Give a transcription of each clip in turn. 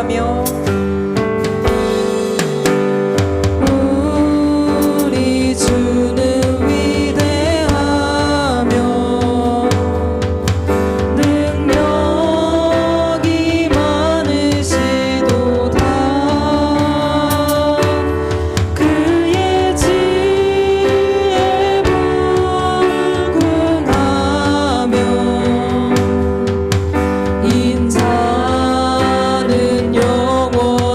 위하며 인자는 영원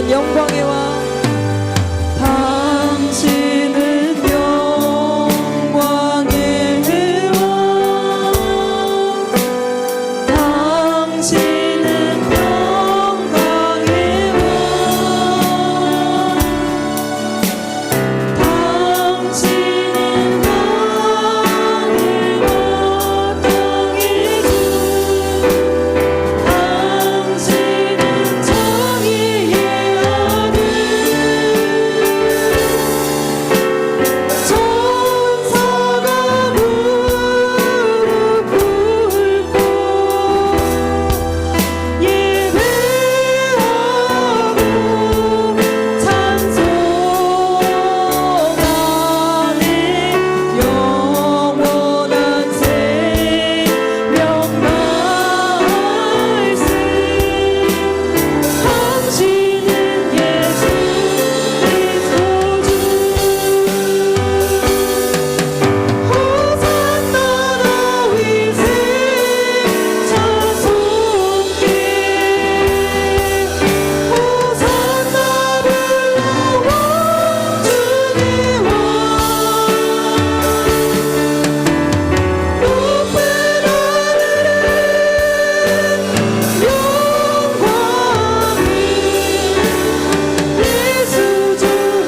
당신은 영광의 왕, 당신은 영광의 왕, 당신은 영광의 왕, 당신은 땅을 마땅히 주, 당신은 정의의 아들, 천사가 무릎 꿇고 예배하고 찬송하네. 영원한 생명 말씀, 당신은 예수 그리스도 주. 호산나 다윗의 자손께, 호산나 불러 왕중의 왕, 높은 하늘에 영광을 예수 주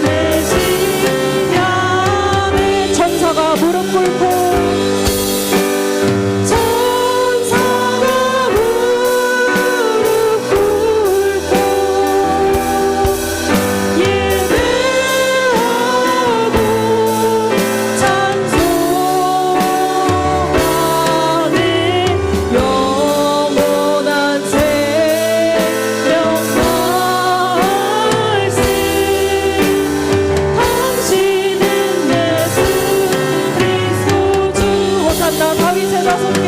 메시아네. 천사가 무릎 꿇고, 천사가 무릎 꿇고 예배하고 찬송하네. 영원한 생명 말씀, 당신은 예수 그리스도 주. 호산나 다윗의 자손께,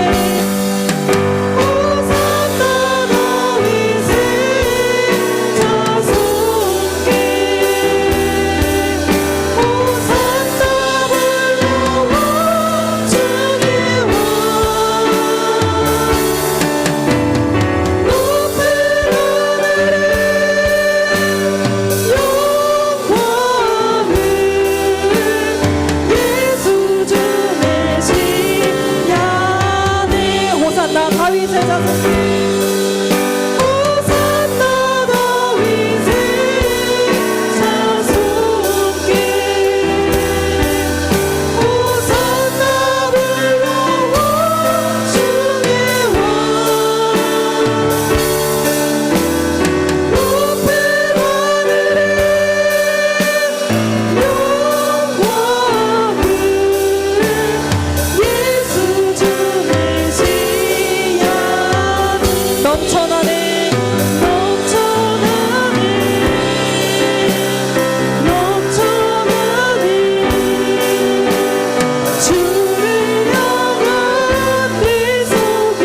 호산나 다윗의 자손께, 호산나 불러 왕중의 왕, 높은 하늘에 영광을 예수 주 메시아네. 호산나 다윗의 자손께, 호산나 다윗의 자손께, 호산나 불러 왕중의 왕, 높은 하늘에 영광을 예수 주 메시아. 넘쳐나네, 넘쳐나네, 넘쳐나네. 주를 향한 내 속에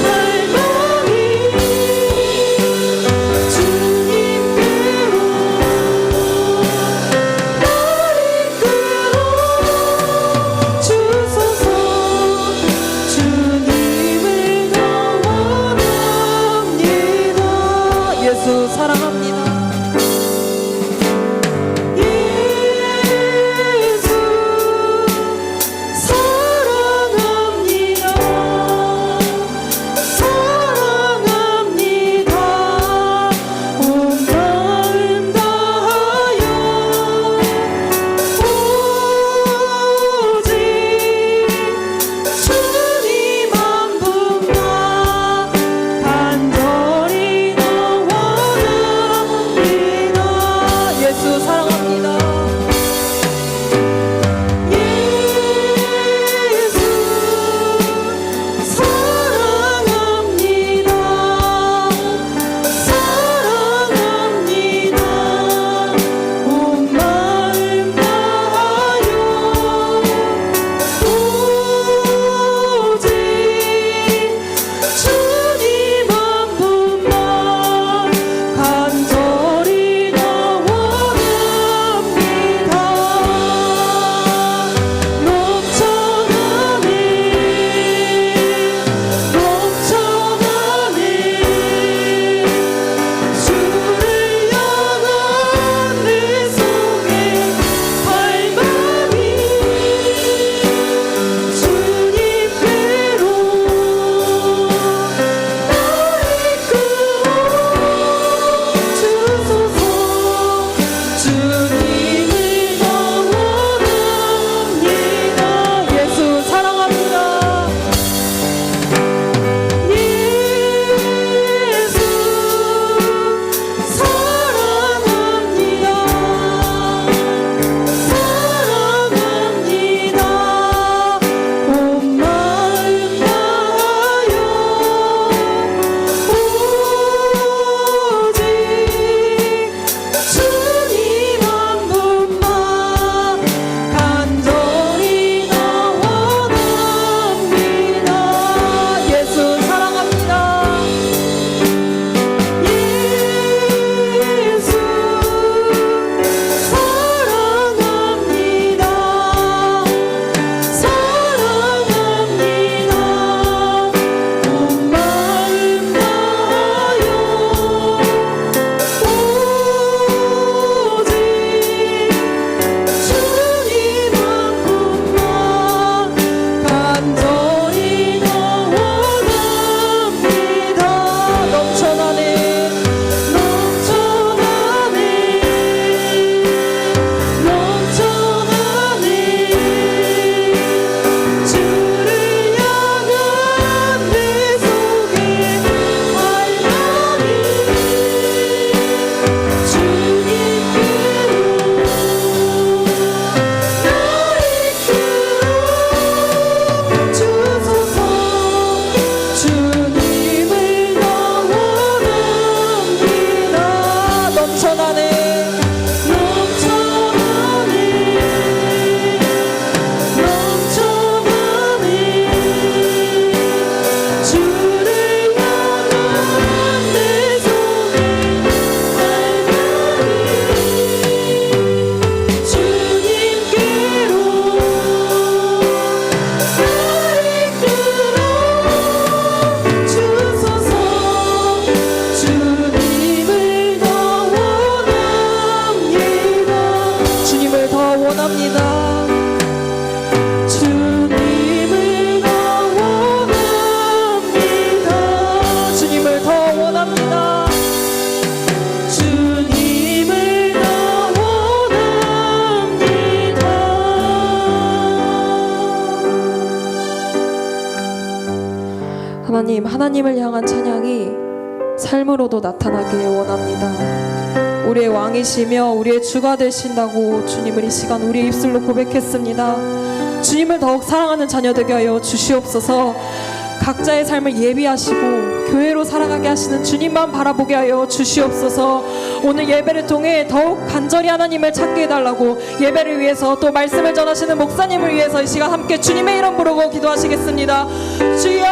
갈망이 주님께로 날 이끌어 주소서. 주님을 더 원합니다. 예수 사랑합니다. 예수 사랑합니다. 사랑합니다. 온 마음 다하여 오직 주님 한 분만 간절히 더 원합니다. 하나님을 향한 찬양이 삶으로도 나타나길 원합니다. 우리의 왕이시며 우리의 주가 되신다고 주님을 이 시간 우리의 입술로 고백했습니다. 주님을 더욱 사랑하는 자녀 되게 하여 주시옵소서. 각자의 삶을 예비하시고 교회로 살아가게 하시는 주님만 바라보게 하여 주시옵소서. 오늘 예배를 통해 더욱 간절히 하나님을 찾게 해달라고, 예배를 위해서 또 말씀을 전하시는 목사님을 위해서 이 시간 함께 주님의 이름 부르고 기도하시겠습니다. 주여,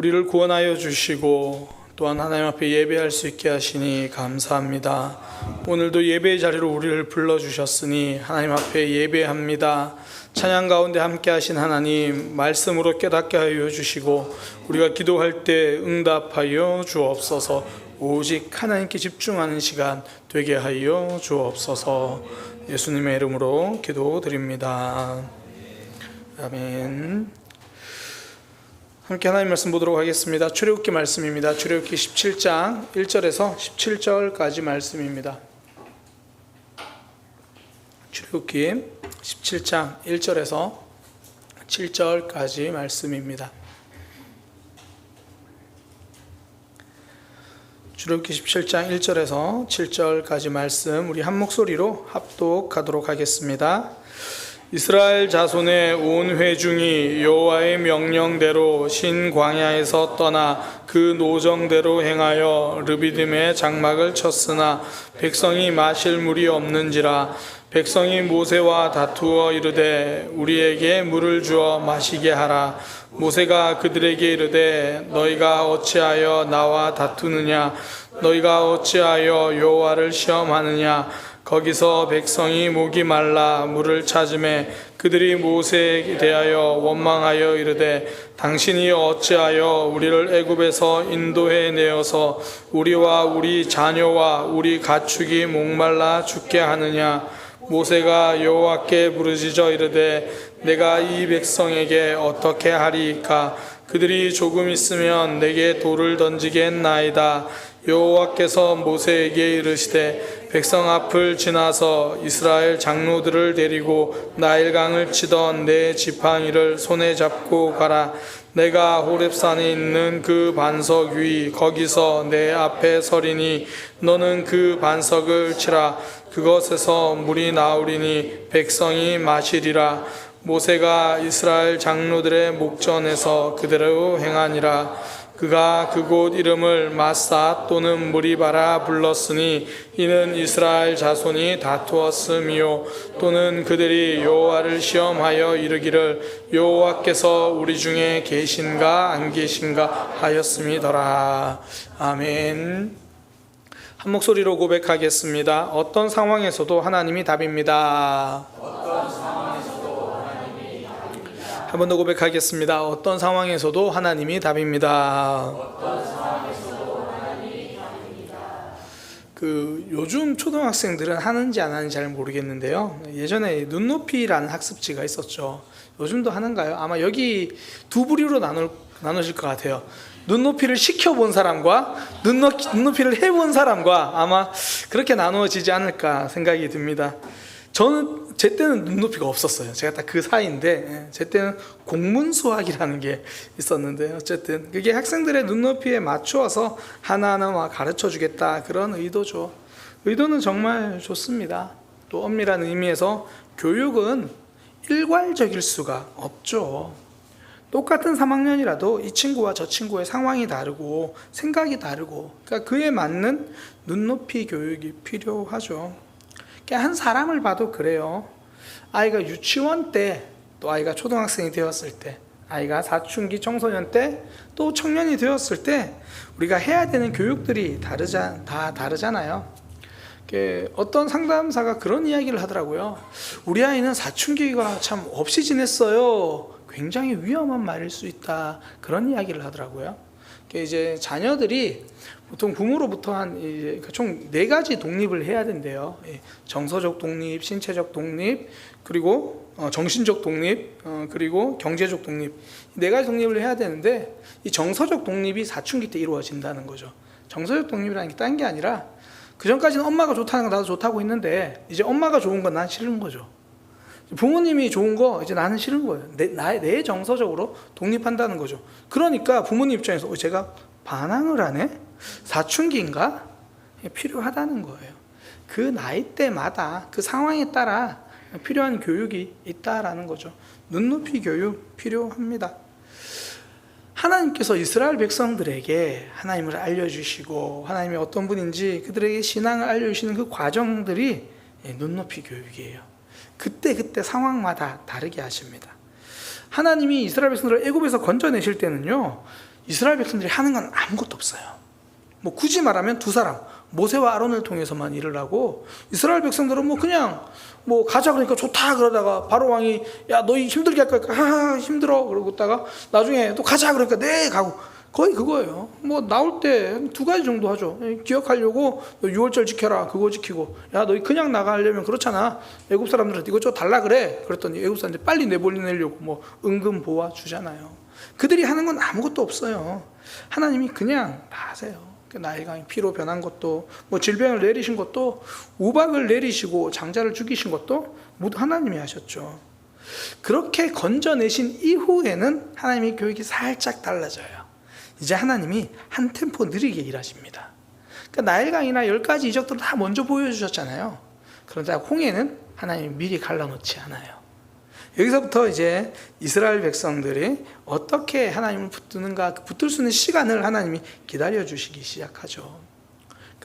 우리를 구원하여 주시고 또한 하나님 앞에 예배할 수 있게 하시니 감사합니다. 오늘도 예배의 자리로 우리를 불러주셨으니 하나님 앞에 예배합니다. 찬양 가운데 함께 하신 하나님, 말씀으로 깨닫게 하여 주시고 우리가 기도할 때 응답하여 주옵소서. 오직 하나님께 집중하는 시간 되게 하여 주옵소서. 예수님의 이름으로 기도드립니다. 아멘. 함께 하나님 말씀 보도록 하겠습니다. 출애굽기 말씀입니다. 출애굽기 17장 1절에서 17절까지 말씀입니다. 출애굽기 17장 1절에서 7절까지 말씀입니다. 출애굽기 17장 1절에서 7절까지 말씀 우리 한 목소리로 합독하도록 하겠습니다. 이스라엘 자손의 온 회중이 여호와의 명령대로 신 광야에서 떠나 그 노정대로 행하여 르비딤에 장막을 쳤으나 백성이 마실 물이 없는지라. 백성이 모세와 다투어 이르되 우리에게 물을 주어 마시게 하라. 모세가 그들에게 이르되 너희가 어찌하여 나와 다투느냐? 너희가 어찌하여 여호와를 시험하느냐? 거기서 백성이 목이 말라 물을 찾으매 그들이 모세에 대하여 원망하여 이르되 당신이 어찌하여 우리를 애굽에서 인도해 내어서 우리와 우리 자녀와 우리 가축이 목말라 죽게 하느냐? 모세가 여호와께 부르짖어 이르되 내가 이 백성에게 어떻게 하리이까? 그들이 조금 있으면 내게 돌을 던지겠나이다. 여호와께서 모세에게 이르시되 백성 앞을 지나서 이스라엘 장로들을 데리고 나일강을 치던 내 지팡이를 손에 잡고 가라. 내가 호렙산에 있는 그 반석 위 거기서 내 앞에 서리니 너는 그 반석을 치라. 그것에서 물이 나오리니 백성이 마시리라. 모세가 이스라엘 장로들의 목전에서 그대로 행하니라. 그가 그곳 이름을 마사 또는 무리바라 불렀으니 이는 이스라엘 자손이 다투었음이요 또는 그들이 여호와를 시험하여 이르기를 여호와께서 우리 중에 계신가 안 계신가 하였음이더라. 아멘. 한 목소리로 고백하겠습니다. 어떤 상황에서도 하나님이 답입니다. 한 번 더 고백하겠습니다. 어떤 상황에서도 하나님이 답입니다. 요즘 초등학생들은 하는지 안 하는지 잘 모르겠는데요. 예전에 눈높이라는 학습지가 있었죠. 요즘도 하는가요? 아마 여기 두 부류로 나누실 것 같아요. 눈높이를 시켜본 사람과 눈높이를 해본 사람과 아마 그렇게 나누어지지 않을까 생각이 듭니다. 제 때는 눈높이가 없었어요. 제가 딱 그 사이인데 제 때는 공문수학이라는 게 있었는데 어쨌든 그게 학생들의 눈높이에 맞추어서 하나하나 가르쳐 주겠다 그런 의도죠. 의도는 정말 좋습니다. 또 엄밀한 의미에서 교육은 일괄적일 수가 없죠. 똑같은 3학년이라도 이 친구와 저 친구의 상황이 다르고 생각이 다르고 그러니까 그에 맞는 눈높이 교육이 필요하죠. 한 사람을 봐도 그래요. 아이가 유치원 때, 또 아이가 초등학생이 되었을 때, 아이가 사춘기 청소년 때, 또 청년이 되었을 때 우리가 해야 되는 교육들이 다 다르잖아요. 어떤 상담사가 그런 이야기를 하더라고요. 우리 아이는 사춘기가 참 없이 지냈어요. 굉장히 위험한 말일 수 있다. 그런 이야기를 하더라고요. 이제 자녀들이 보통 부모로부터 총 4가지 독립을 해야 된대요. 정서적 독립, 신체적 독립, 그리고 정신적 독립, 그리고 경제적 독립. 4가지 독립을 해야 되는데 이 정서적 독립이 사춘기 때 이루어진다는 거죠. 정서적 독립이라는 게 딴 게 아니라 그전까지는 엄마가 좋다는 거 나도 좋다고 했는데 이제 엄마가 좋은 건 난 싫은 거죠. 부모님이 좋은 거 이제 나는 싫은 거예요. 내 정서적으로 독립한다는 거죠. 그러니까 부모님 입장에서 제가 반항을 하네? 사춘기인가? 필요하다는 거예요. 그 나이대마다 그 상황에 따라 필요한 교육이 있다라는 거죠. 눈높이 교육 필요합니다. 하나님께서 이스라엘 백성들에게 하나님을 알려주시고 하나님이 어떤 분인지 그들에게 신앙을 알려주시는 그 과정들이 눈높이 교육이에요. 그때 상황마다 다르게 하십니다. 하나님이 이스라엘 백성들을 애굽에서 건져내실 때는요, 이스라엘 백성들이 하는 건 아무것도 없어요. 굳이 말하면 2사람, 모세와 아론을 통해서만 일을 하고, 이스라엘 백성들은 그냥 가자 그러니까 좋다 그러다가 바로 왕이 야 너 힘들게 할 거니까 하하 힘들어 그러고 있다가 나중에 또 가자 그러니까 네 가고 거의 그거예요. 나올 때 2가지 정도 하죠. 기억하려고 너 6월절 지켜라 그거 지키고 야 너 그냥 나가려면 그렇잖아. 애굽 사람들한테 이거 좀 달라 그래. 그랬더니 애굽 사람들이 빨리 내보내려고 은근 보아 주잖아요. 그들이 하는 건 아무것도 없어요. 하나님이 그냥 다 하세요. 나일강이 피로 변한 것도 질병을 내리신 것도 우박을 내리시고 장자를 죽이신 것도 모두 하나님이 하셨죠. 그렇게 건져내신 이후에는 하나님의 교육이 살짝 달라져요. 이제 하나님이 한 템포 느리게 일하십니다. 나일강이나 10가지 이적들을 다 먼저 보여주셨잖아요. 그런데 홍해는 하나님이 미리 갈라놓지 않아요. 여기서부터 이제 이스라엘 백성들이 어떻게 하나님을 붙드는가, 붙들 수 있는 시간을 하나님이 기다려주시기 시작하죠.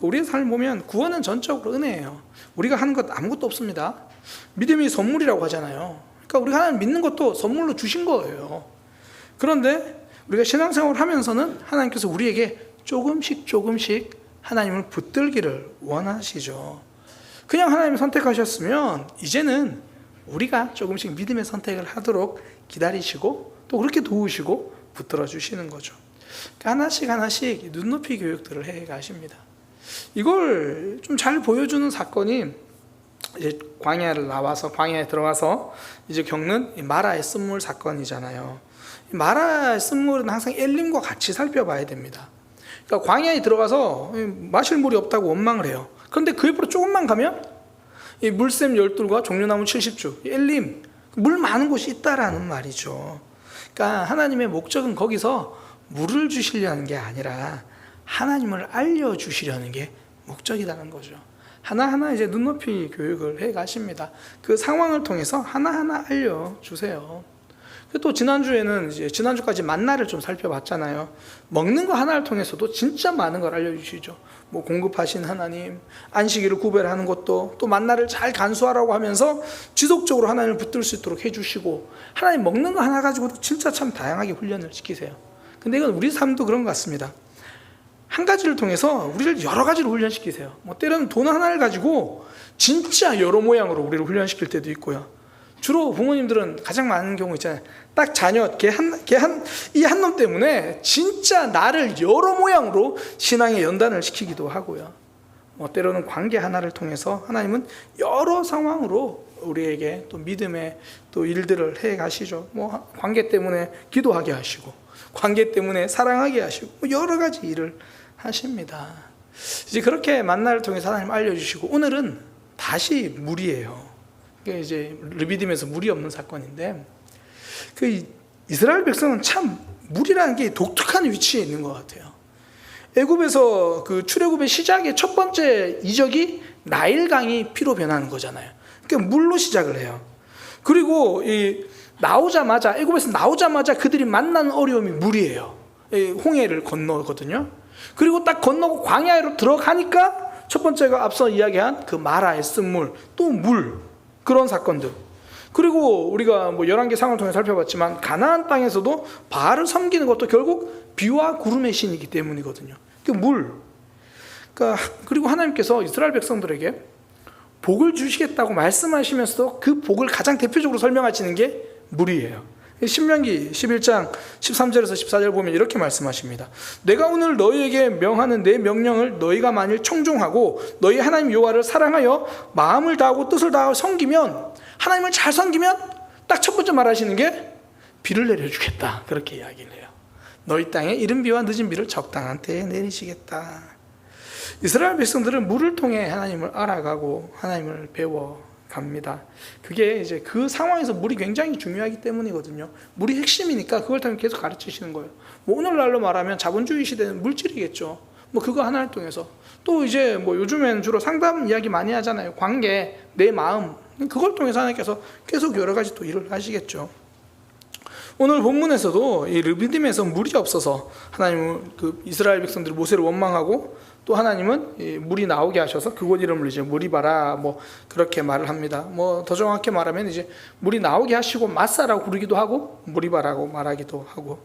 우리의 삶을 보면 구원은 전적으로 은혜예요. 우리가 하는 것 아무것도 없습니다. 믿음이 선물이라고 하잖아요. 그러니까 우리가 하나님 믿는 것도 선물로 주신 거예요. 그런데 우리가 신앙생활을 하면서는 하나님께서 우리에게 조금씩 하나님을 붙들기를 원하시죠. 그냥 하나님을 선택하셨으면 이제는 우리가 조금씩 믿음의 선택을 하도록 기다리시고 또 그렇게 도우시고 붙들어 주시는 거죠. 하나씩 눈높이 교육들을 해 가십니다. 이걸 좀 잘 보여주는 사건이 이제 광야에 들어가서 이제 겪는 마라의 쓴물 사건이잖아요. 마라의 쓴물은 항상 엘림과 같이 살펴봐야 됩니다. 그러니까 광야에 들어가서 마실 물이 없다고 원망을 해요. 그런데 그 옆으로 조금만 가면 이 물샘 12과 종려나무 70주, 엘림, 물 많은 곳이 있다라는 말이죠. 그러니까 하나님의 목적은 거기서 물을 주시려는 게 아니라 하나님을 알려주시려는 게 목적이라는 거죠. 하나하나 이제 눈높이 교육을 해 가십니다. 그 상황을 통해서 하나하나 알려주세요. 또 지난주에는 이제 지난주까지 만나를 좀 살펴봤잖아요. 먹는 거 하나를 통해서도 진짜 많은 걸 알려주시죠. 뭐 공급하신 하나님, 안식일을 구별하는 것도 또 만나를 잘 간수하라고 하면서 지속적으로 하나님을 붙들 수 있도록 해주시고, 하나님 먹는 거 하나 가지고도 진짜 참 다양하게 훈련을 시키세요. 근데 이건 우리 삶도 그런 것 같습니다. 한 가지를 통해서 우리를 여러 가지로 훈련시키세요. 뭐 때로는 돈 하나를 가지고 진짜 여러 모양으로 우리를 훈련시킬 때도 있고요. 주로 부모님들은 가장 많은 경우 있잖아요. 딱 자녀, 이 한 놈 때문에 진짜 나를 여러 모양으로 신앙의 연단을 시키기도 하고요. 뭐 때로는 관계 하나를 통해서 하나님은 여러 상황으로 우리에게 또 믿음의 또 일들을 해 가시죠. 뭐 관계 때문에 기도하게 하시고, 관계 때문에 사랑하게 하시고, 뭐 여러 가지 일을 하십니다. 이제 그렇게 만나를 통해서 하나님 알려주시고, 오늘은 다시 물이에요. 이게 이제 르비딤에서 물이 없는 사건인데, 그 이스라엘 백성은 참 물이라는 게 독특한 위치에 있는 것 같아요. 애굽에서 그 출애굽의 시작의 첫 번째 이적이 나일강이 피로 변하는 거잖아요. 그러니까 물로 시작을 해요. 그리고 나오자마자, 애굽에서 나오자마자 그들이 만나는 어려움이 물이에요. 홍해를 건너거든요. 그리고 딱 건너고 광야로 들어가니까 첫 번째가 앞서 이야기한 그 마라의 쓴물, 또 물, 그런 사건들. 그리고 우리가 뭐 11개 상을 통해 살펴봤지만 가나안 땅에서도 바알을 섬기는 것도 결국 비와 구름의 신이기 때문이거든요. 그 물. 그러니까 그리고 하나님께서 이스라엘 백성들에게 복을 주시겠다고 말씀하시면서도 그 복을 가장 대표적으로 설명하시는 게 물이에요. 신명기 11장 13절에서 14절 보면 이렇게 말씀하십니다. 내가 오늘 너희에게 명하는 내 명령을 너희가 만일 청종하고 너희 하나님 여호와를 사랑하여 마음을 다하고 뜻을 다하고 섬기면, 하나님을 잘 섬기면 딱 첫 번째 말하시는 게 비를 내려주겠다, 그렇게 이야기를 해요. 너희 땅에 이른 비와 늦은 비를 적당한 때에 내리시겠다. 이스라엘 백성들은 물을 통해 하나님을 알아가고 하나님을 배워갑니다. 그게 이제 그 상황에서 물이 굉장히 중요하기 때문이거든요. 물이 핵심이니까 그걸 통해 계속 가르치시는 거예요. 뭐 오늘날로 말하면 자본주의 시대는 물질이겠죠. 뭐 그거 하나를 통해서. 또 이제 뭐 요즘엔 주로 상담 이야기 많이 하잖아요. 관계, 내 마음, 그걸 통해서 하나님께서 계속 여러 가지 또 일을 하시겠죠. 오늘 본문에서도 이 르비딤에서 물이 없어서 하나님은 그 이스라엘 백성들이 모세를 원망하고, 또 하나님은 물이 나오게 하셔서 그곳 이름을 이제 무리바라, 뭐 그렇게 말을 합니다. 뭐 더 정확히 말하면 이제 물이 나오게 하시고 마사라고 부르기도 하고 무리바라고 말하기도 하고.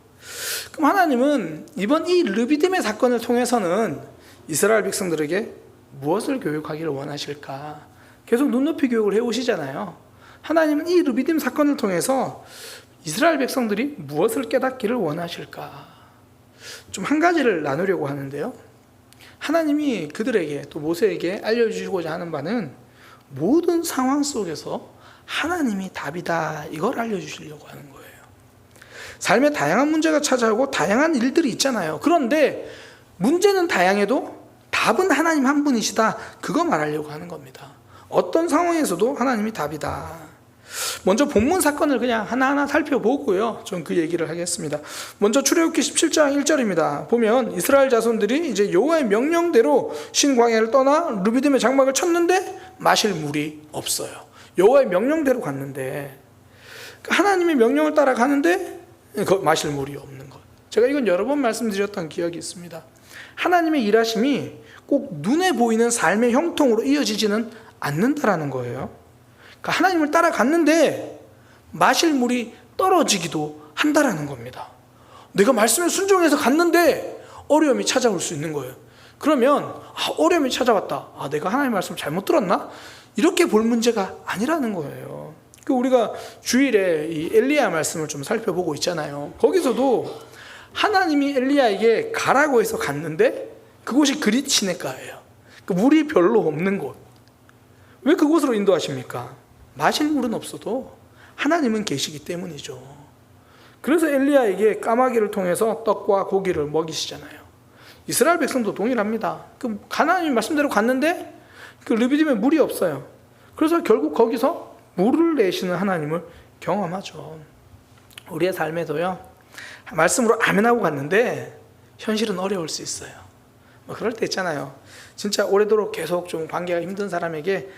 그럼 하나님은 이번 이 르비딤의 사건을 통해서는 이스라엘 백성들에게 무엇을 교육하기를 원하실까? 계속 눈높이 교육을 해오시잖아요. 하나님은 이 르비딤 사건을 통해서 이스라엘 백성들이 무엇을 깨닫기를 원하실까? 좀 한 가지를 나누려고 하는데요. 하나님이 그들에게, 또 모세에게 알려주시고자 하는 바는 모든 상황 속에서 하나님이 답이다, 이걸 알려주시려고 하는 거예요. 삶에 다양한 문제가 찾아오고 다양한 일들이 있잖아요. 그런데 문제는 다양해도 답은 하나님 한 분이시다, 그거 말하려고 하는 겁니다. 어떤 상황에서도 하나님이 답이다. 먼저 본문 사건을 그냥 하나하나 살펴보고요, 좀 그 얘기를 하겠습니다. 먼저 출애굽기 17장 1절입니다. 보면 이스라엘 자손들이 이제 여호와의 명령대로 신광야를 떠나 르비딤의 장막을 쳤는데 마실 물이 없어요. 여호와의 명령대로 갔는데, 하나님의 명령을 따라 가는데 마실 물이 없는 것. 제가 이건 여러 번 말씀드렸던 기억이 있습니다. 하나님의 일하심이 꼭 눈에 보이는 삶의 형통으로 이어지지는 않는다라는 거예요. 그러니까 하나님을 따라갔는데 마실 물이 떨어지기도 한다라는 겁니다. 내가 말씀에 순종해서 갔는데 어려움이 찾아올 수 있는 거예요. 그러면 어려움이 찾아왔다, 내가 하나님의 말씀을 잘못 들었나? 이렇게 볼 문제가 아니라는 거예요. 우리가 주일에 이 엘리야 말씀을 좀 살펴보고 있잖아요. 거기서도 하나님이 엘리야에게 가라고 해서 갔는데 그곳이 그릿 시내가예요. 물이 별로 없는 곳. 왜 그곳으로 인도하십니까? 마실 물은 없어도 하나님은 계시기 때문이죠. 그래서 엘리야에게 까마귀를 통해서 떡과 고기를 먹이시잖아요. 이스라엘 백성도 동일합니다. 하나님 말씀대로 갔는데 그 르비딤에 물이 없어요. 그래서 결국 거기서 물을 내시는 하나님을 경험하죠. 우리의 삶에도요, 말씀으로 아멘하고 갔는데 현실은 어려울 수 있어요. 그럴 때 있잖아요. 진짜 오래도록 계속 좀 관계가 힘든 사람에게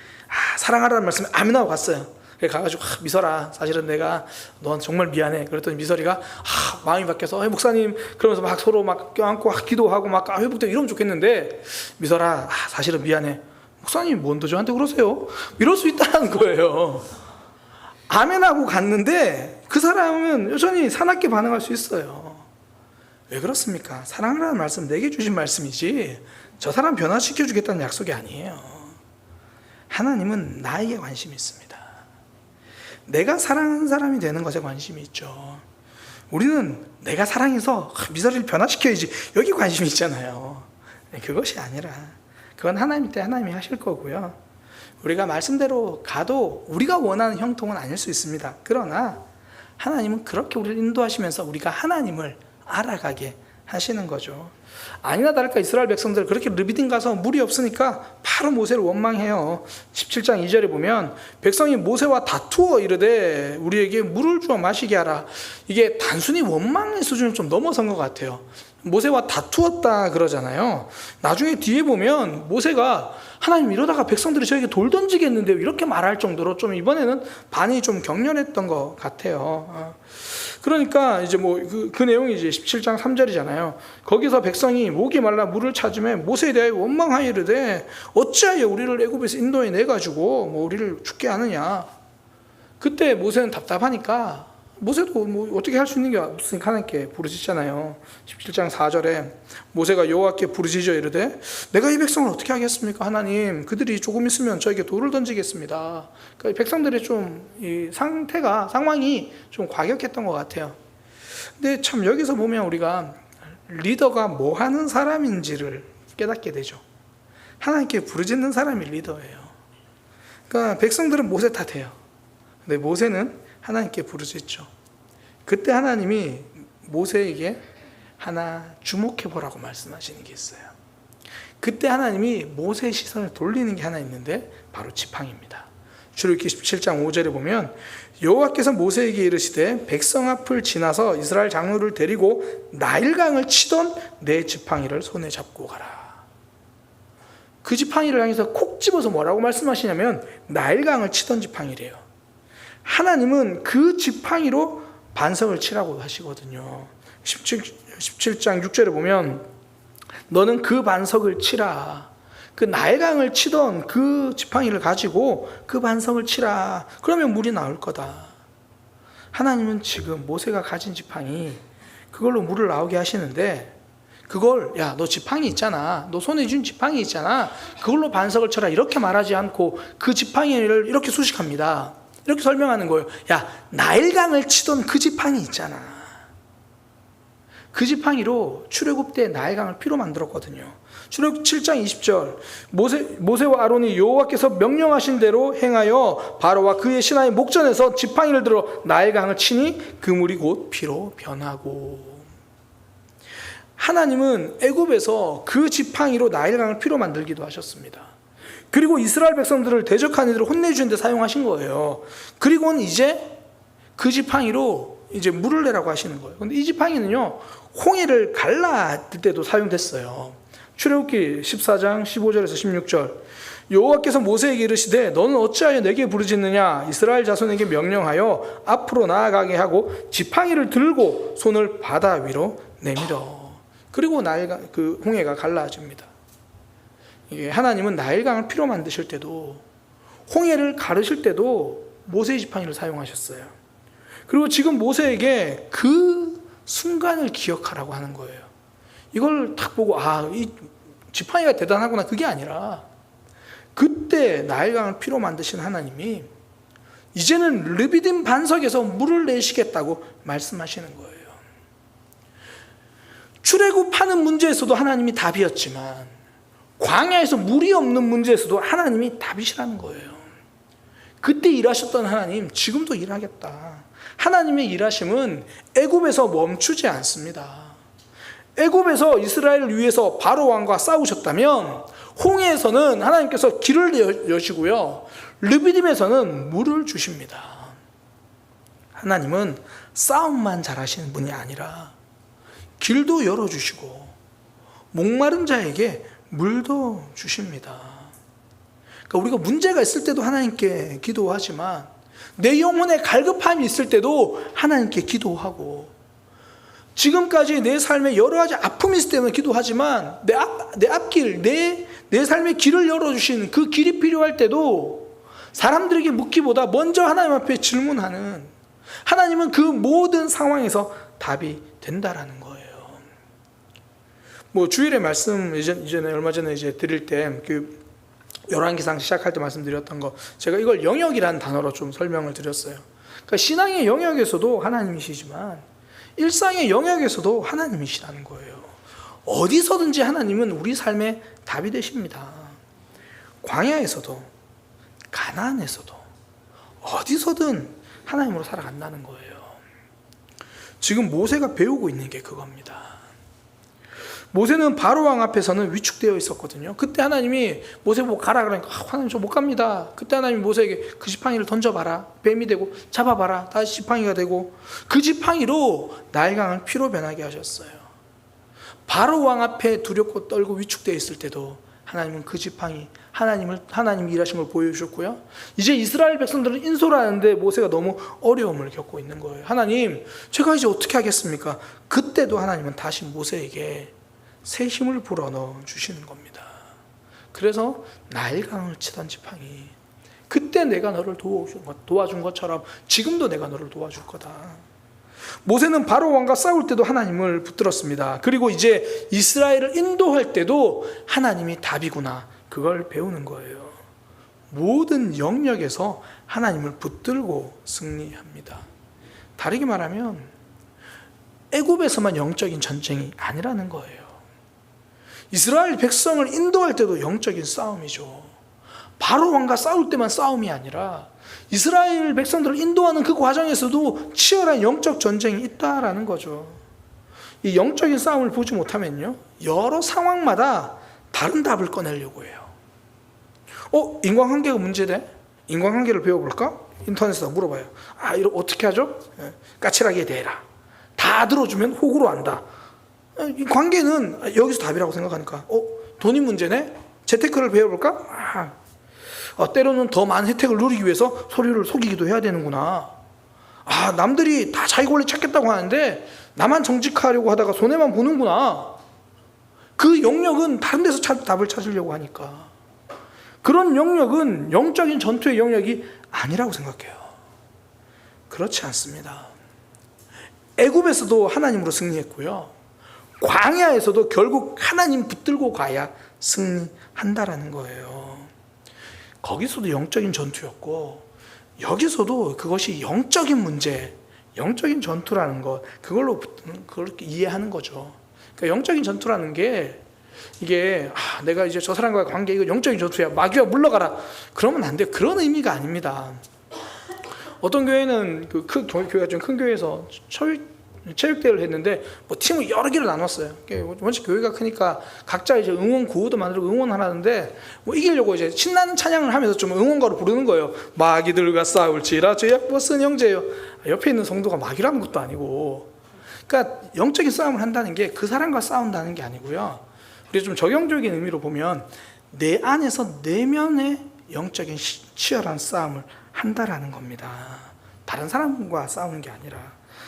사랑하라는 말씀에 아멘 하고 갔어요. 가가지고 미설아, 사실은 내가 넌 정말 미안해. 그랬더니 미설이가 마음이 바뀌어서 목사님, 그러면서 막 서로 막 껴안고 기도하고 막 회복되고 이러면 좋겠는데, 미설아, 사실은 미안해. 목사님 뭔데 저한테 그러세요? 이럴 수 있다는 거예요. 아멘하고 갔는데 그 사람은 여전히 사납게 반응할 수 있어요. 왜 그렇습니까? 사랑하라는 말씀 내게 주신 말씀이지 저 사람 변화시켜 주겠다는 약속이 아니에요. 하나님은 나에게 관심이 있습니다. 내가 사랑하는 사람이 되는 것에 관심이 있죠. 우리는 내가 사랑해서 미설이를 변화시켜야지 여기 관심이 있잖아요. 그것이 아니라 그건 하나님 때 하나님이 하실 거고요. 우리가 말씀대로 가도 우리가 원하는 형통은 아닐 수 있습니다. 그러나 하나님은 그렇게 우리를 인도하시면서 우리가 하나님을 알아가게 하시는 거죠. 아니나 다를까 이스라엘 백성들 그렇게 르비딤 가서 물이 없으니까 바로 모세를 원망해요. 17장 2절에 보면 백성이 모세와 다투어 이르되 우리에게 물을 주어 마시게 하라. 이게 단순히 원망의 수준을 좀 넘어선 것 같아요. 모세와 다투었다 그러잖아요. 나중에 뒤에 보면 모세가 하나님 이러다가 백성들이 저에게 돌 던지겠는데요, 이렇게 말할 정도로 좀 이번에는 반이 좀 격렬했던 것 같아요. 그러니까 이제 뭐 그 내용이 이제 17장 3절이잖아요. 거기서 백성이 목이 말라 물을 찾으며 모세에 대하여 원망하여 이르되 어찌하여 우리를 애굽에서 인도해 내 가지고 뭐 우리를 죽게 하느냐. 그때 모세는 답답하니까, 모세도 뭐 어떻게 할 수 있는 게 없으니까 하나님께 부르짖잖아요. 17장 4절에 모세가 여호와께 부르짖어 이르되 내가 이 백성을 어떻게 하겠습니까? 하나님, 그들이 조금 있으면 저에게 돌을 던지겠습니다. 그러니까 백성들의 좀 이 상황이 좀 과격했던 것 같아요. 근데 참 여기서 보면 우리가 리더가 뭐 하는 사람인지를 깨닫게 되죠. 하나님께 부르짖는 사람이 리더예요. 그러니까 백성들은 모세 탓해요. 근데 모세는 하나님께 부르짖죠. 그때 하나님이 모세에게 하나 주목해 보라고 말씀하시는 게 있어요. 그때 하나님이 모세의 시선을 돌리는 게 하나 있는데 바로 지팡이입니다. 출애굽기 17장 5절에 보면 여호와께서 모세에게 이르시되 백성 앞을 지나서 이스라엘 장로를 데리고 나일강을 치던 내 지팡이를 손에 잡고 가라. 그 지팡이를 향해서 콕 집어서 뭐라고 말씀하시냐면 나일강을 치던 지팡이래요. 하나님은 그 지팡이로 반석을 치라고 하시거든요. 17장 6절에 보면 너는 그 반석을 치라. 그 나일강을 치던 그 지팡이를 가지고 그 반석을 치라. 그러면 물이 나올 거다. 하나님은 지금 모세가 가진 지팡이, 그걸로 물을 나오게 하시는데, 그걸 야 너 지팡이 있잖아, 너 손에 쥔 지팡이 있잖아, 그걸로 반석을 쳐라 이렇게 말하지 않고 그 지팡이를 이렇게 수식합니다. 이렇게 설명하는 거예요. 야, 나일강을 치던 그 지팡이 있잖아. 그 지팡이로 출애굽 때 나일강을 피로 만들었거든요. 출애굽 7장 20절 모세와 아론이 여호와께서 명령하신 대로 행하여 바로와 그의 신하의 목전에서 지팡이를 들어 나일강을 치니 그 물이 곧 피로 변하고. 하나님은 애굽에서 그 지팡이로 나일강을 피로 만들기도 하셨습니다. 그리고 이스라엘 백성들을 대적한 이들을 혼내주는 데 사용하신 거예요. 그리고는 이제 그 지팡이로 이제 물을 내라고 하시는 거예요. 근데 이 지팡이는요, 홍해를 갈라뜰 때도 사용됐어요. 출애굽기 14장 15절에서 16절 여호와께서 모세에게 이르시되 너는 어찌하여 내게 부르짖느냐. 이스라엘 자손에게 명령하여 앞으로 나아가게 하고 지팡이를 들고 손을 바다 위로 내밀어. 그리고 그 홍해가 갈라집니다. 이게 하나님은 나일강을 피로 만드실 때도, 홍해를 가르실 때도 모세의 지팡이를 사용하셨어요. 그리고 지금 모세에게 그 순간을 기억하라고 하는 거예요. 이걸 딱 보고 이 지팡이가 대단하구나, 그게 아니라 그때 나일강을 피로 만드신 하나님이 이제는 르비딤 반석에서 물을 내시겠다고 말씀하시는 거예요. 출애굽하는 문제에서도 하나님이 답이었지만 광야에서 물이 없는 문제에서도 하나님이 답이시라는 거예요. 그때 일하셨던 하나님 지금도 일하겠다. 하나님의 일하심은 애굽에서 멈추지 않습니다. 애굽에서 이스라엘을 위해서 바로 왕과 싸우셨다면 홍해에서는 하나님께서 길을 여시고요, 르비딤에서는 물을 주십니다. 하나님은 싸움만 잘하시는 분이 아니라 길도 열어주시고 목마른 자에게 물도 주십니다. 그러니까 우리가 문제가 있을 때도 하나님께 기도하지만 내 영혼에 갈급함이 있을 때도 하나님께 기도하고, 지금까지 내 삶에 여러 가지 아픔이 있을 때는 기도하지만 내 앞길, 내 삶의 길을 열어주신 그 길이 필요할 때도 사람들에게 묻기보다 먼저 하나님 앞에 질문하는, 하나님은 그 모든 상황에서 답이 된다라는 거예요. 뭐 주일에 말씀 이전에 얼마 전에 이제 드릴 때 그 열왕기상 시작할 때 말씀드렸던 거, 제가 이걸 영역이라는 단어로 좀 설명을 드렸어요. 그러니까 신앙의 영역에서도 하나님이시지만 일상의 영역에서도 하나님이시라는 거예요. 어디서든지 하나님은 우리 삶의 답이 되십니다. 광야에서도 가나안에서도 어디서든 하나님으로 살아간다는 거예요. 지금 모세가 배우고 있는 게 그겁니다. 모세는 바로 왕 앞에서는 위축되어 있었거든요. 그때 하나님이 모세 보고 가라 그러니까 하나님 저 못 갑니다. 그때 하나님이 모세에게 그 지팡이를 던져봐라. 뱀이 되고 잡아봐라. 다시 지팡이가 되고, 그 지팡이로 나일강을 피로 변하게 하셨어요. 바로 왕 앞에 두렵고 떨고 위축되어 있을 때도 하나님은 그 지팡이, 하나님이 일하신 걸 보여주셨고요. 이제 이스라엘 백성들은 인솔하는데 모세가 너무 어려움을 겪고 있는 거예요. 하나님, 제가 이제 어떻게 하겠습니까? 그때도 하나님은 다시 모세에게 새 힘을 불어넣어 주시는 겁니다. 그래서 나일강을 치던 지팡이, 그때 내가 너를 도와준 것처럼 지금도 내가 너를 도와줄 거다. 모세는 바로 왕과 싸울 때도 하나님을 붙들었습니다. 그리고 이제 이스라엘을 인도할 때도 하나님이 답이구나, 그걸 배우는 거예요. 모든 영역에서 하나님을 붙들고 승리합니다. 다르게 말하면 애굽에서만 영적인 전쟁이 아니라는 거예요. 이스라엘 백성을 인도할 때도 영적인 싸움이죠. 바로 왕과 싸울 때만 싸움이 아니라 이스라엘 백성들을 인도하는 그 과정에서도 치열한 영적 전쟁이 있다라는 거죠. 이 영적인 싸움을 보지 못하면요, 여러 상황마다 다른 답을 꺼내려고 해요. 인과관계가 문제돼? 인과관계를 배워볼까? 인터넷에다 물어봐요. 이거 어떻게 하죠? 까칠하게 대해라. 다 들어주면 호구로 한다. 이 관계는 여기서 답이라고 생각하니까, 돈이 문제네? 재테크를 배워볼까? 때로는 더 많은 혜택을 누리기 위해서 서로를 속이기도 해야 되는구나. 남들이 다 자기 권리 찾겠다고 하는데 나만 정직하려고 하다가 손해만 보는구나. 그 영역은 다른 데서 답을 찾으려고 하니까. 그런 영역은 영적인 전투의 영역이 아니라고 생각해요. 그렇지 않습니다. 애굽에서도 하나님으로 승리했고요, 광야에서도 결국 하나님 붙들고 가야 승리한다라는 거예요. 거기서도 영적인 전투였고, 여기서도 그것이 영적인 문제, 영적인 전투라는 것, 그걸 이해하는 거죠. 그러니까 영적인 전투라는 게, 이게 내가 이제 저 사람과의 관계, 이거 영적인 전투야, 마귀야 물러가라, 그러면 안 돼요. 그런 의미가 아닙니다. 어떤 교회는 교회가 좀 큰 교회에서 체육대회를 했는데 팀을 여러 개를 나눴어요. 원체 교회가 크니까 각자 이제 응원 구호도 만들고 응원하는데, 이기려고 이제 신나는 찬양을 하면서 좀 응원가로 부르는 거예요. 마귀들과 싸울지라 죄악 벗은 형제요. 옆에 있는 성도가 마귀라는 것도 아니고, 그러니까 영적인 싸움을 한다는 게 그 사람과 싸운다는 게 아니고요. 우리 좀 적용적인 의미로 보면 내 안에서 내면의 영적인 치열한 싸움을 한다라는 겁니다. 다른 사람과 싸우는 게 아니라.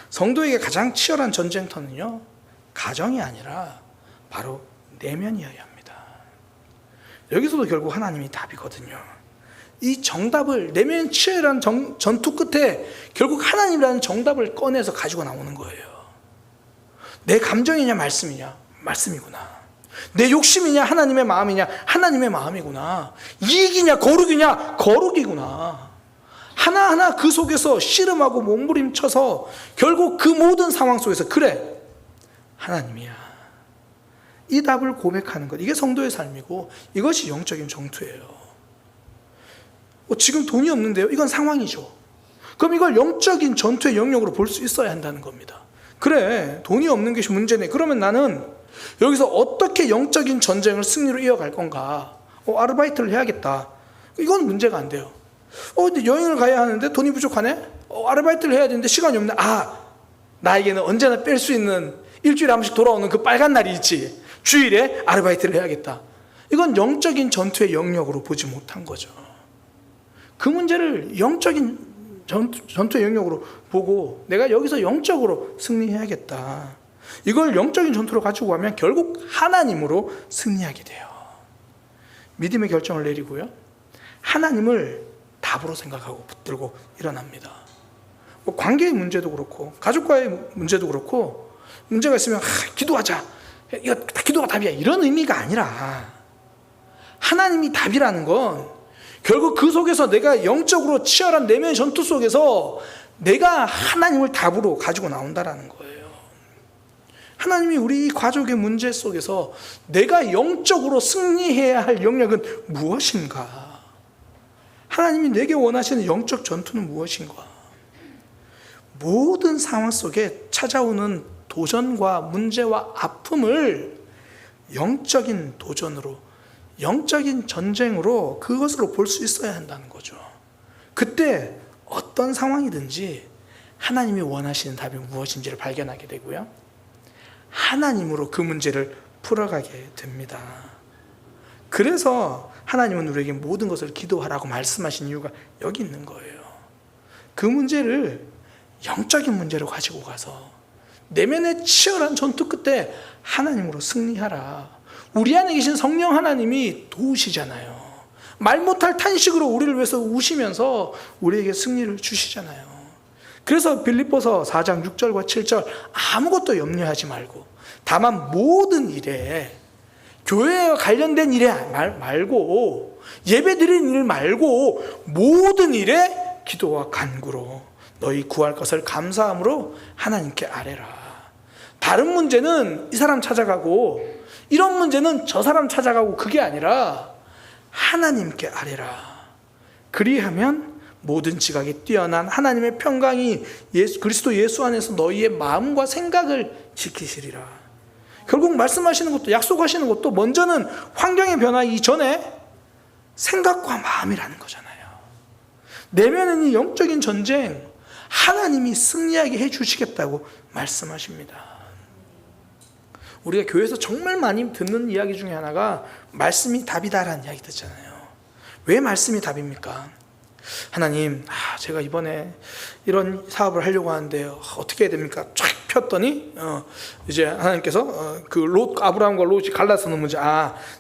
성도에게 가장 치열한 전쟁터는요, 가정이 아니라 바로 내면이어야 합니다. 여기서도 결국 하나님이 답이거든요. 이 정답을, 내면 치열한 전투 끝에 결국 하나님이라는 정답을 꺼내서 가지고 나오는 거예요. 내 감정이냐 말씀이냐? 말씀이구나. 내 욕심이냐 하나님의 마음이냐? 하나님의 마음이구나. 이익이냐 거룩이냐? 거룩이구나. 하나하나 그 속에서 씨름하고 몸부림쳐서 결국 그 모든 상황 속에서, 그래, 하나님이야, 이 답을 고백하는 것, 이게 성도의 삶이고 이것이 영적인 전투예요. 지금 돈이 없는데요? 이건 상황이죠. 그럼 이걸 영적인 전투의 영역으로 볼 수 있어야 한다는 겁니다. 그래, 돈이 없는 것이 문제네. 그러면 나는 여기서 어떻게 영적인 전쟁을 승리로 이어갈 건가? 아르바이트를 해야겠다. 이건 문제가 안 돼요. 근데 여행을 가야 하는데 돈이 부족하네? 아르바이트를 해야 되는데 시간이 없네. 나에게는 언제나 뺄 수 있는 일주일에 한 번씩 돌아오는 그 빨간 날이 있지. 주일에 아르바이트를 해야겠다. 이건 영적인 전투의 영역으로 보지 못한 거죠. 그 문제를 영적인 전투의 영역으로 보고 내가 여기서 영적으로 승리해야겠다. 이걸 영적인 전투로 가지고 가면 결국 하나님으로 승리하게 돼요. 믿음의 결정을 내리고요. 하나님을 답으로 생각하고 붙들고 일어납니다. 뭐 관계의 문제도 그렇고 가족과의 문제도 그렇고 문제가 있으면 기도하자. 이거 기도가 답이야. 이런 의미가 아니라 하나님이 답이라는 건 결국 그 속에서 내가 영적으로 치열한 내면의 전투 속에서 내가 하나님을 답으로 가지고 나온다라는 거예요. 하나님이 우리 가족의 문제 속에서 내가 영적으로 승리해야 할 영역은 무엇인가? 하나님이 내게 원하시는 영적 전투는 무엇인가? 모든 상황 속에 찾아오는 도전과 문제와 아픔을 영적인 도전으로, 영적인 전쟁으로 그것으로 볼 수 있어야 한다는 거죠. 그때 어떤 상황이든지 하나님이 원하시는 답이 무엇인지를 발견하게 되고요. 하나님으로 그 문제를 풀어가게 됩니다. 그래서 하나님은 우리에게 모든 것을 기도하라고 말씀하신 이유가 여기 있는 거예요. 그 문제를 영적인 문제로 가지고 가서 내면의 치열한 전투 끝에 하나님으로 승리하라. 우리 안에 계신 성령 하나님이 도우시잖아요. 말 못할 탄식으로 우리를 위해서 우시면서 우리에게 승리를 주시잖아요. 그래서 빌립보서 4장 6절과 7절 아무것도 염려하지 말고 다만 모든 일에 교회와 관련된 일에 말고 예배 드리는 일 말고 모든 일에 기도와 간구로 너희 구할 것을 감사함으로 하나님께 아뢰라. 다른 문제는 이 사람 찾아가고 이런 문제는 저 사람 찾아가고 그게 아니라 하나님께 아뢰라. 그리하면 모든 지각이 뛰어난 하나님의 평강이 그리스도 예수 안에서 너희의 마음과 생각을 지키시리라. 결국 말씀하시는 것도 약속하시는 것도 먼저는 환경의 변화 이전에 생각과 마음이라는 거잖아요. 내면은 이 영적인 전쟁 하나님이 승리하게 해주시겠다고 말씀하십니다. 우리가 교회에서 정말 많이 듣는 이야기 중에 하나가 말씀이 답이다라는 이야기 듣잖아요. 왜 말씀이 답입니까? 하나님, 제가 이번에 이런 사업을 하려고 하는데 어떻게 해야 됩니까? 쫙 폈더니 이제 하나님께서 아브라함과 롯이 갈라서는 문제,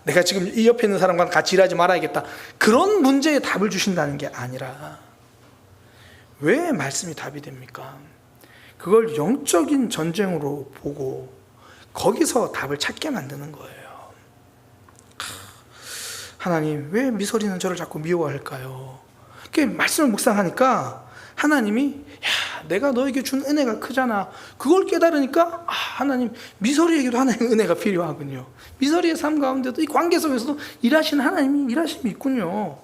내가 지금 이 옆에 있는 사람과 같이 일하지 말아야겠다. 그런 문제에 답을 주신다는 게 아니라 왜 말씀이 답이 됩니까? 그걸 영적인 전쟁으로 보고 거기서 답을 찾게 만드는 거예요. 하나님, 왜 미설이는 저를 자꾸 미워할까요? 말씀을 묵상하니까 하나님이 내가 너에게 준 은혜가 크잖아. 그걸 깨달으니까 하나님, 미설이에게도 하나님의 은혜가 필요하군요. 미설이의 삶 가운데도 이 관계 속에서도 일하시는 하나님이 일하심이 있군요.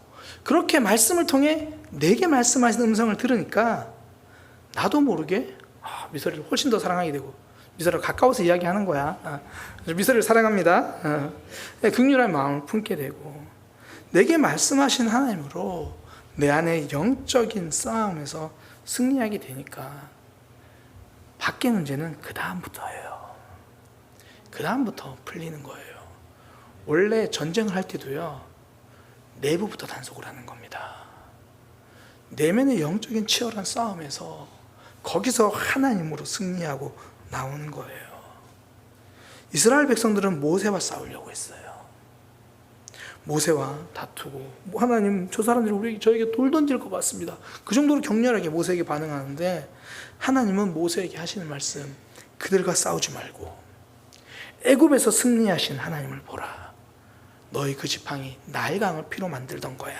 그렇게 말씀을 통해 내게 말씀하시는 음성을 들으니까 나도 모르게 미설이를 훨씬 더 사랑하게 되고 미설이를 가까워서 이야기하는 거야. 미설이를 사랑합니다. 긍휼한 마음을 품게 되고 내게 말씀하신 하나님으로 내 안에 영적인 싸움에서 승리하게 되니까 밖의 문제는 그 다음부터예요. 그 다음부터 풀리는 거예요. 원래 전쟁을 할 때도요, 내부부터 단속을 하는 겁니다. 내면의 영적인 치열한 싸움에서 거기서 하나님으로 승리하고 나오는 거예요. 이스라엘 백성들은 모세와 싸우려고 했어요. 모세와 다투고 하나님, 저 사람들이 저에게 돌 던질 것 같습니다. 그 정도로 격렬하게 모세에게 반응하는데 하나님은 모세에게 하시는 말씀, 그들과 싸우지 말고 애굽에서 승리하신 하나님을 보라. 너희 그 지팡이 나일강을 피로 만들던 거야.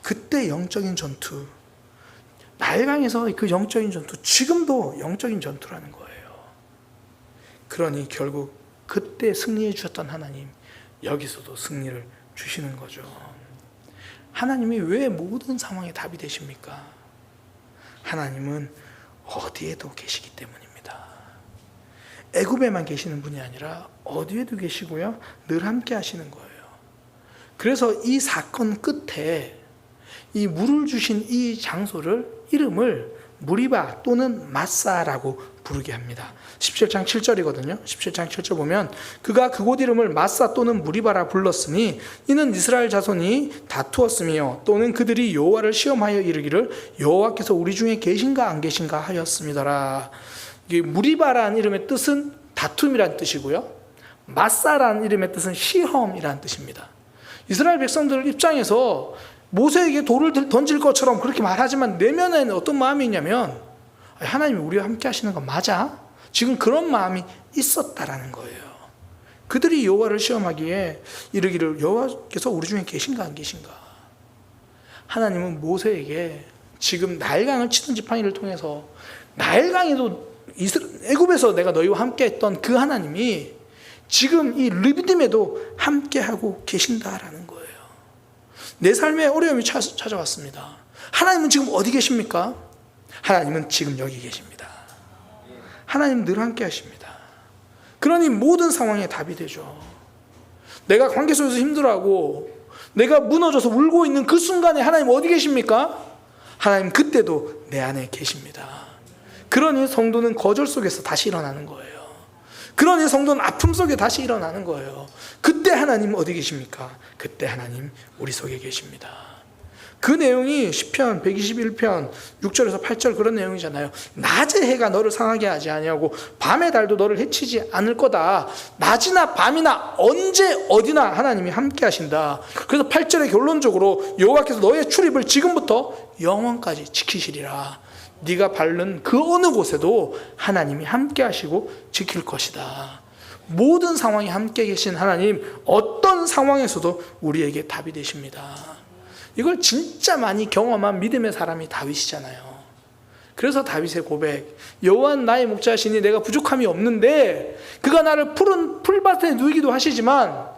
그때 영적인 전투, 나일강에서 그 영적인 전투, 지금도 영적인 전투라는 거예요. 그러니 결국 그때 승리해 주셨던 하나님, 여기서도 승리를 주시는 거죠. 하나님이 왜 모든 상황에 답이 되십니까? 하나님은 어디에도 계시기 때문입니다. 애굽에만 계시는 분이 아니라 어디에도 계시고요, 늘 함께 하시는 거예요. 그래서 이 사건 끝에 이 물을 주신 이 장소를, 이름을 무리바 또는 마사라고 부르게 합니다. 17장 7절이거든요. 17장 7절 보면 그가 그곳 이름을 마사 또는 무리바라 불렀으니 이는 이스라엘 자손이 다투었으며 또는 그들이 여호와를 시험하여 이르기를 여호와께서 우리 중에 계신가 안 계신가 하였습니다라. 이게 무리바라는 이름의 뜻은 다툼이란 뜻이고요, 마사라는 이름의 뜻은 시험이란 뜻입니다. 이스라엘 백성들 입장에서 모세에게 돌을 던질 것처럼 그렇게 말하지만 내면에는 어떤 마음이 있냐면 하나님이 우리와 함께 하시는 거 맞아? 지금 그런 마음이 있었다라는 거예요. 그들이 여호와를 시험하기에 이르기를 여호와께서 우리 중에 계신가 안 계신가. 하나님은 모세에게 지금 나일강을 치는 지팡이를 통해서, 나일강에도 애굽에서 내가 너희와 함께 했던 그 하나님이 지금 이 르비딤에도 함께하고 계신다라는 거예요. 내 삶에 어려움이 찾아왔습니다. 하나님은 지금 어디 계십니까? 하나님은 지금 여기 계십니다. 하나님은 늘 함께 하십니다. 그러니 모든 상황에 답이 되죠. 내가 관계 속에서 힘들어하고 내가 무너져서 울고 있는 그 순간에 하나님 어디 계십니까? 하나님 그때도 내 안에 계십니다. 그러니 성도는 거절 속에서 다시 일어나는 거예요. 그러니 성도는 아픔 속에 다시 일어나는 거예요. 그때 하나님 어디 계십니까? 그때 하나님 우리 속에 계십니다. 그 내용이 시편 121편 6절에서 8절 그런 내용이잖아요. 낮의 해가 너를 상하게 하지 아니하고 밤의 달도 너를 해치지 않을 거다. 낮이나 밤이나 언제 어디나 하나님이 함께 하신다. 그래서 8절에 결론적으로 여호와께서 너의 출입을 지금부터 영원까지 지키시리라. 네가 밟는 그 어느 곳에도 하나님이 함께 하시고 지킬 것이다. 모든 상황에 함께 계신 하나님, 어떤 상황에서도 우리에게 답이 되십니다. 이걸 진짜 많이 경험한 믿음의 사람이 다윗이잖아요. 그래서 다윗의 고백, 여호와는 나의 목자시니 내가 부족함이 없는데 그가 나를 푸른 풀밭에 누이기도 하시지만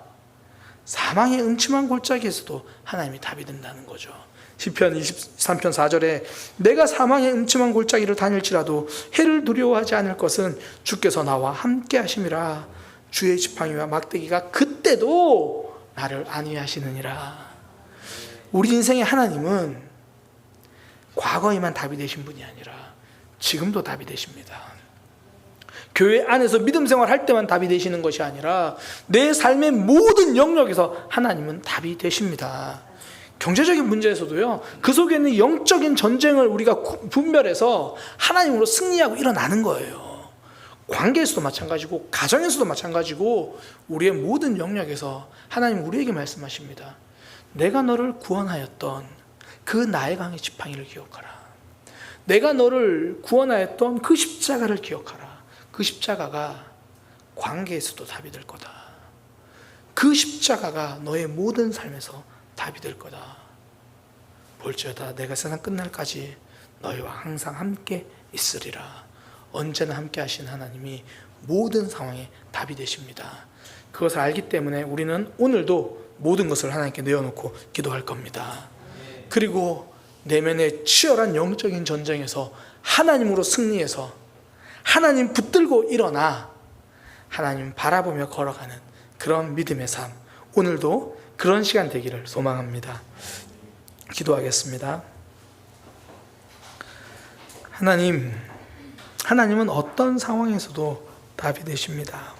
사망의 음침한 골짜기에서도 하나님이 답이 된다는 거죠. 시편 23편 4절에 내가 사망의 음침한 골짜기를 다닐지라도 해를 두려워하지 않을 것은 주께서 나와 함께 하심이라. 주의 지팡이와 막대기가 그때도 나를 안위하시느니라. 우리 인생의 하나님은 과거에만 답이 되신 분이 아니라 지금도 답이 되십니다. 교회 안에서 믿음 생활할 때만 답이 되시는 것이 아니라 내 삶의 모든 영역에서 하나님은 답이 되십니다. 경제적인 문제에서도요, 그 속에 있는 영적인 전쟁을 우리가 분별해서 하나님으로 승리하고 일어나는 거예요. 관계에서도 마찬가지고 가정에서도 마찬가지고 우리의 모든 영역에서 하나님 우리에게 말씀하십니다. 내가 너를 구원하였던 그 나일강의 지팡이를 기억하라. 내가 너를 구원하였던 그 십자가를 기억하라. 그 십자가가 관계에서도 답이 될 거다. 그 십자가가 너의 모든 삶에서 답이 될 거다. 볼지어다 내가 세상 끝날까지 너희와 항상 함께 있으리라. 언제나 함께 하신 하나님이 모든 상황에 답이 되십니다. 그것을 알기 때문에 우리는 오늘도 모든 것을 하나님께 내어놓고 기도할 겁니다. 그리고 내면의 치열한 영적인 전쟁에서 하나님으로 승리해서 하나님 붙들고 일어나 하나님 바라보며 걸어가는 그런 믿음의 삶, 오늘도 그런 시간 되기를 소망합니다. 기도하겠습니다. 하나님은 어떤 상황에서도 답이 되십니다.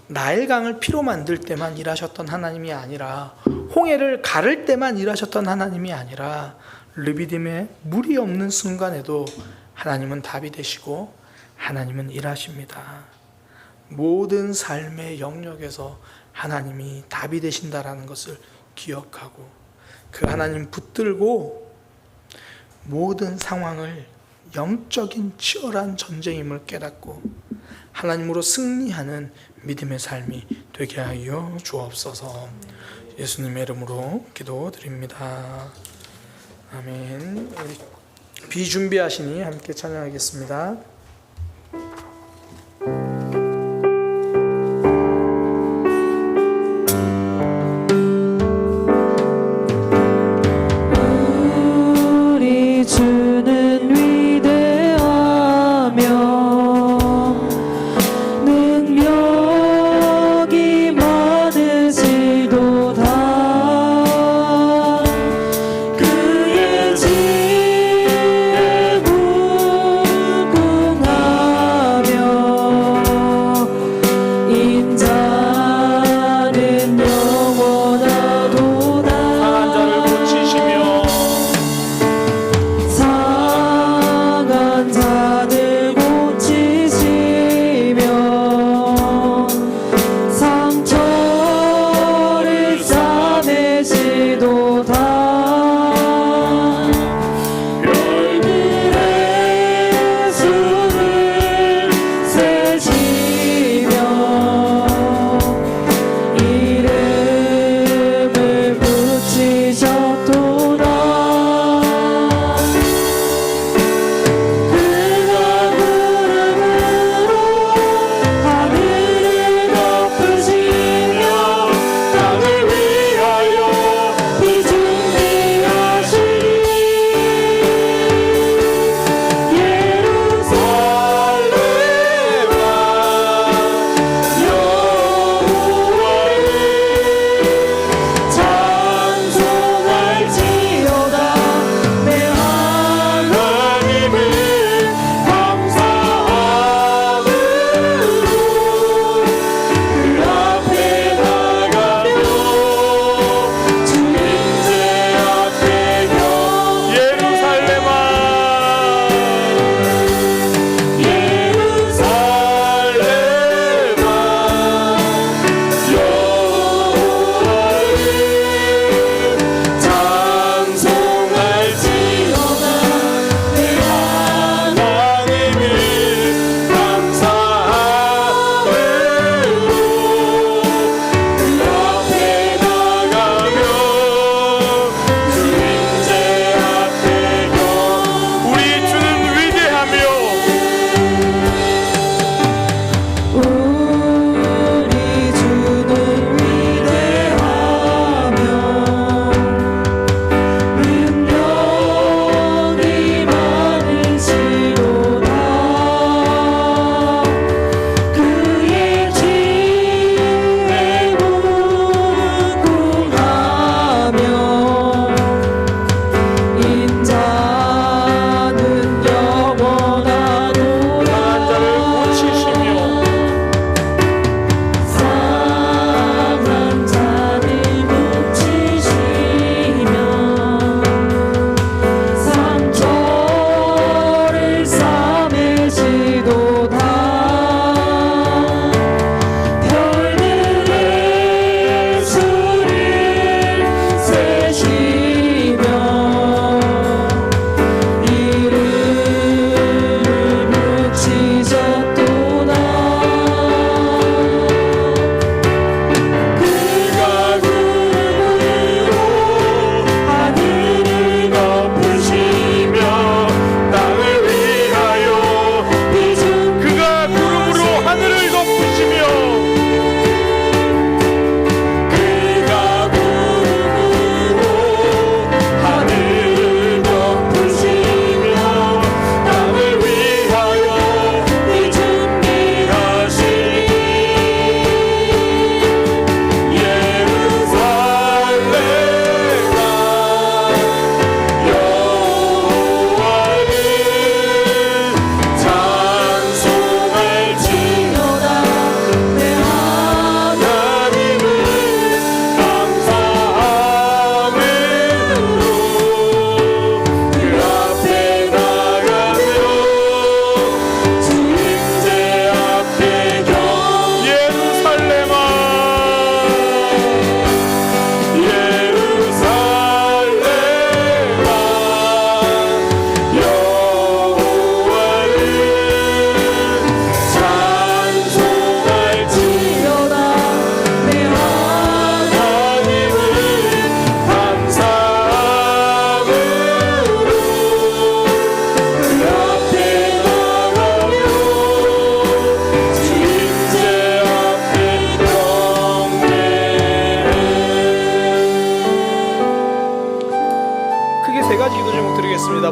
나일강을 피로 만들 때만 일하셨던 하나님이 아니라, 홍해를 가를 때만 일하셨던 하나님이 아니라, 르비딤에 물이 없는 순간에도 하나님은 답이 되시고 하나님은 일하십니다. 모든 삶의 영역에서 하나님이 답이 되신다라는 것을 기억하고 그 하나님 붙들고 모든 상황을 영적인 치열한 전쟁임을 깨닫고 하나님으로 승리하는 믿음의 삶이 되게 하여 주옵소서. 예수님의 이름으로 기도드립니다. 아멘. 비준비하시니 함께 찬양하겠습니다.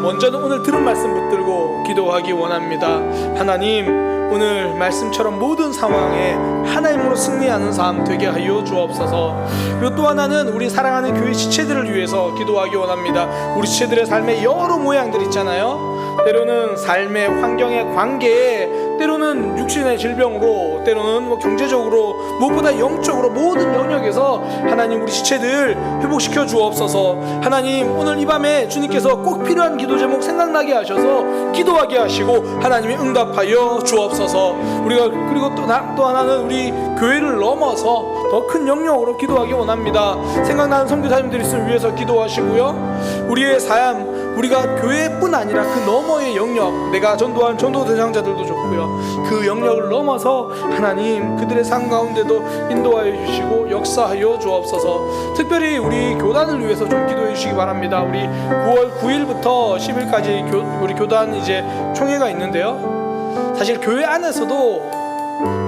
먼저는 오늘 들은 말씀 붙들고 기도하기 원합니다. 하나님, 오늘 말씀처럼 모든 상황에 하나님으로 승리하는 삶 되게 하여 주옵소서. 그리고 또 하나는 우리 사랑하는 교회 지체들을 위해서 기도하기 원합니다. 우리 지체들의 삶에 여러 모양들 있잖아요. 때로는 삶의 환경의 관계에, 때로는 육신의 질병으로, 때로는 뭐 경제적으로, 무엇보다 영적으로 모든 영역에서 하나님 우리 지체들 회복시켜 주옵소서. 하나님, 오늘 이 밤에 주님께서 꼭 필요한 기도 제목 생각나게 하셔서 기도하게 하시고 하나님이 응답하여 주옵소서. 우리가 그리고 또 하나는 우리 교회를 넘어서 더 큰 영역으로 기도하기 원합니다. 생각나는 선교사님들 있으면 위해서 기도하시고요. 우리의 삶, 우리가 교회뿐 아니라 그 너머의 영역, 내가 전도한 전도 대상자들도 좋고요. 그 영역을 넘어서 하나님 그들의 삶 가운데도 인도하여 주시고 역사하여 주옵소서. 특별히 우리 교단을 위해서 좀 기도해 주시기 바랍니다. 우리 9월 9일부터 10일까지 우리 교단 이제 총회가 있는데요. 사실 교회 안에서도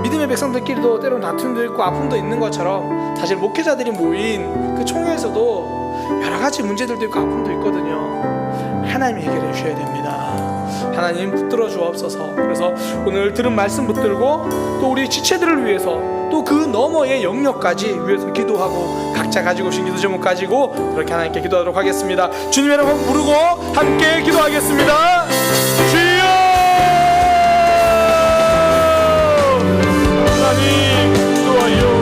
믿음의 백성들끼리도 때로는 다툼도 있고 아픔도 있는 것처럼 사실 목회자들이 모인 그 총회에서도 여러 가지 문제들도 있고 아픔도 있거든요. 하나님이 해결해 주셔야 됩니다. 하나님 붙들어 주옵소서. 그래서 오늘 들은 말씀 붙들고 또 우리 지체들을 위해서 또 그 너머의 영역까지 위해서 기도하고 각자 가지고 오신 기도 제목 가지고 그렇게 하나님께 기도하도록 하겠습니다. 주님의 이름 부르고 함께 기도하겠습니다. 주여! 하나님 기도하여